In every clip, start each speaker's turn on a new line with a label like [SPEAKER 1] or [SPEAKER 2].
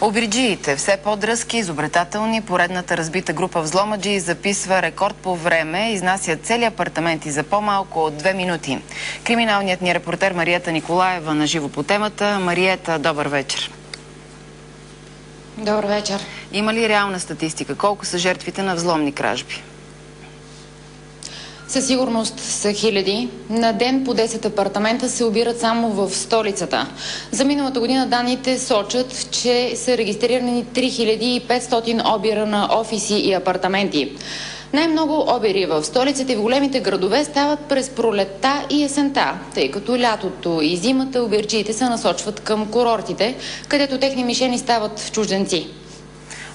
[SPEAKER 1] Обирджиите все по-дръзки, изобретателни, поредната разбита група взломаджи записва рекорд по време, изнасят цели апартаменти за по-малко от 2 минути. Криминалният ни репортер Мариета Николаева на живо по темата. Мариета, добър вечер.
[SPEAKER 2] Добър вечер.
[SPEAKER 1] Има ли реална статистика? Колко са жертвите на взломни кражби?
[SPEAKER 2] Със сигурност са хиляди. На ден по 10 апартамента се обират само в столицата. За миналата година данните сочат, че са регистрирани 3500 обира на офиси и апартаменти. Най-много обири в столицата и в големите градове стават през пролетта и есента, тъй като лятото и зимата обирджиите се насочват към курортите, където техни мишени стават чужденци.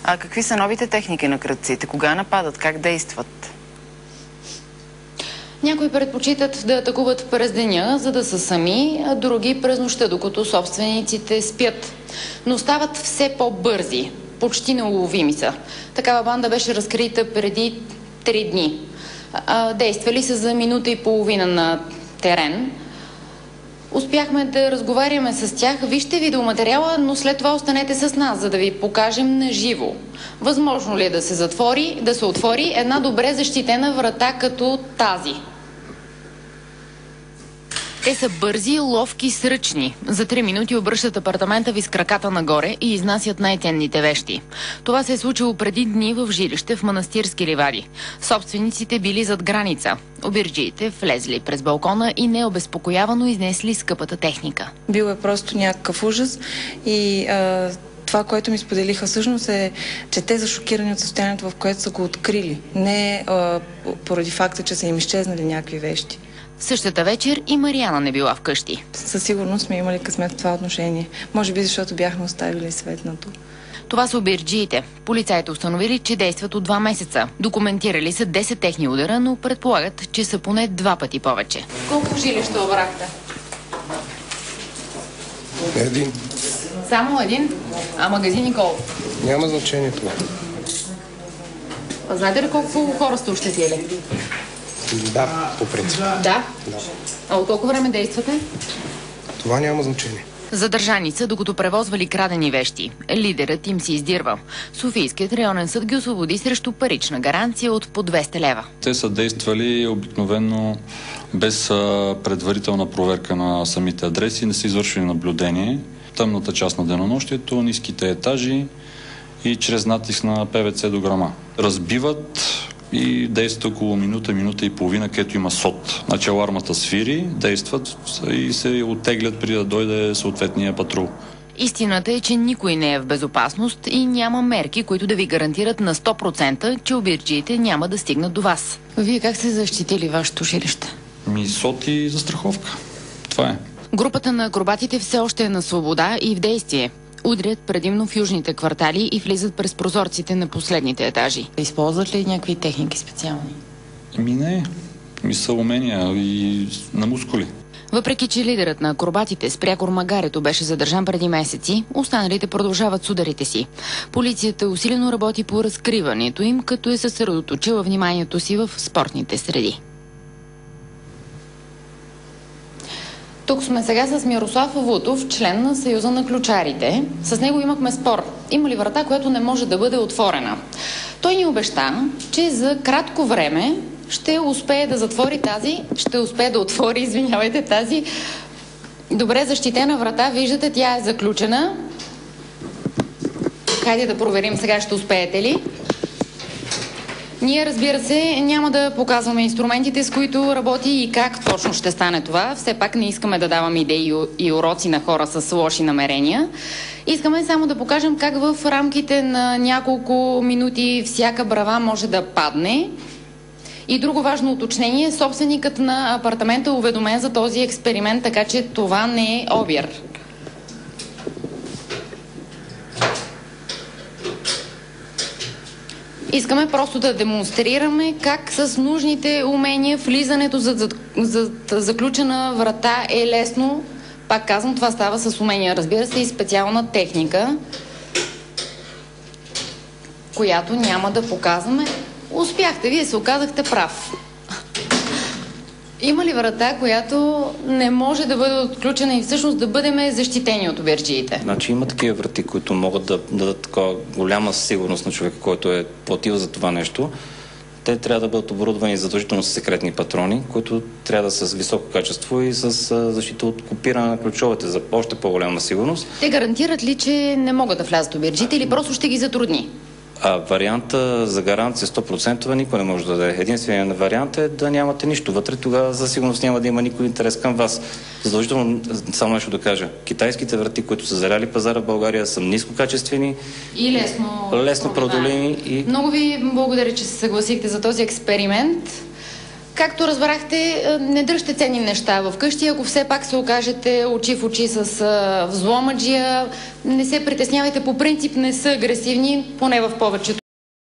[SPEAKER 1] А какви са новите техники на крадците? Кога нападат? Как действат?
[SPEAKER 2] Някои предпочитат да атакуват през деня, за да са сами, а други през нощта, докато собствениците спят. Но стават все по-бързи, почти неуловими са. Такава банда беше разкрита преди 3 дни. Действали са за минута и половина на терен. Успяхме да разговаряме с тях. Вижте видеоматериала, но след това останете с нас, за да ви покажем на живо. Възможно ли е да се отвори една добре защитена врата като тази? Те са бързи, ловки, сръчни. За 3 минути обръщат апартамента ви с краката нагоре и изнасят най-ценните вещи. Това се е случило преди дни в жилище в Манастирски ливади. Собствениците били зад граница. Обирджиите влезли през балкона и необезпокоявано изнесли скъпата техника.
[SPEAKER 3] Бил е просто някакъв ужас и това, което ми споделиха всъщност е, че те са шокирани от състоянието, в което са го открили. Не поради факта, че са им изчезнали някакви вещи.
[SPEAKER 2] Същата вечер и Мариана не била вкъщи.
[SPEAKER 3] Със сигурност сме имали късмет в това отношение. Може би защото бяхме оставили светнато.
[SPEAKER 2] Това са обирджиите. Полицаите установили, че действат от 2 месеца. Документирали са 10 техни удара, но предполагат, че са поне 2 пъти повече. Колко жилища обрахте?
[SPEAKER 4] 1.
[SPEAKER 2] Само 1? А магазини колко?
[SPEAKER 4] Няма значение това.
[SPEAKER 2] А знаете ли колко хора сте ощетили?
[SPEAKER 4] Да, по принцип.
[SPEAKER 2] Да? А от колко време действате?
[SPEAKER 4] Това няма значение.
[SPEAKER 2] Задържани са, докато превозвали крадени вещи. Лидерът им се издирвал. Софийският районен съд ги освободи срещу парична гаранция от по 200 лева.
[SPEAKER 5] Те са действали обикновено без предварителна проверка на самите адреси, не са извършили наблюдение. Тъмната част на денонощието, ниските етажи и чрез натиск на ПВЦ до грама. Разбиват и действат около минута и половина, където има сод. Значи алармата свири, действат и се оттеглят преди да дойде съответния патрул.
[SPEAKER 2] Истината е, че никой не е в безопасност и няма мерки, които да ви гарантират на 100%, че обирджиите няма да стигнат до вас. Вие как сте защитили вашето жилище?
[SPEAKER 5] Сод и застраховка. Това е.
[SPEAKER 2] Групата на акробатите все още е на свобода и в действие. Удрят предимно в южните квартали и влизат през прозорците на последните етажи. Използват ли някакви техники специални?
[SPEAKER 5] Не. Са умения и на мускули.
[SPEAKER 2] Въпреки че лидерът на акробатите Спрякор Магарето беше задържан преди месеци, останалите продължават с ударите си. Полицията усилено работи по разкриването им, като е съсредоточила вниманието си в спортните среди. Тук сме сега с Мирослав Вутов, член на Съюза на ключарите. С него имахме спор. Има ли врата, която не може да бъде отворена? Той ни обеща, че за кратко време ще успее да затвори тази добре защитена врата. Виждате, тя е заключена. Хайде да проверим сега, ще успеете ли. Ние, разбира се, няма да показваме инструментите, с които работи и как точно ще стане това. Все пак не искаме да даваме идеи и уроци на хора с лоши намерения. Искаме само да покажем как в рамките на няколко минути всяка брава може да падне. И друго важно уточнение, собственикът на апартамента е уведомен за този експеримент, така че това не е обир. Искаме просто да демонстрираме как с нужните умения влизането за заключена врата е лесно. Пак казвам, това става с умения. Разбира се, и специална техника, която няма да показваме. Успяхте, вие се оказахте прав. Има ли врата, която не може да бъде отключена и всъщност да бъдем защитени от обирджиите?
[SPEAKER 6] Значи има такива врати, които могат да дадат такава голяма сигурност на човека, който е платил за това нещо. Те трябва да бъдат оборудвани задължително с секретни патрони, които трябва да са с високо качество и с защита от копиране на ключовете за още по-голяма сигурност.
[SPEAKER 2] Те гарантират ли, че не могат да влязат обирджиите или просто ще ги затрудни?
[SPEAKER 6] Варианта за гаранция 100% никой не може да даде. Единственият вариант е да нямате нищо вътре, тогава за сигурност няма да има никой интерес към вас. Задължително само нещо да кажа. Китайските врати, които са заляли пазара в България, са нискокачествени
[SPEAKER 2] И лесно
[SPEAKER 6] преодолими. И...
[SPEAKER 2] Много ви благодаря, че се съгласихте за този експеримент. Както разбрахте, не дръжте ценни неща вкъщи. Ако все пак се окажете очи в очи с взломаджия, не се притеснявайте. По принцип не са агресивни, поне в повечето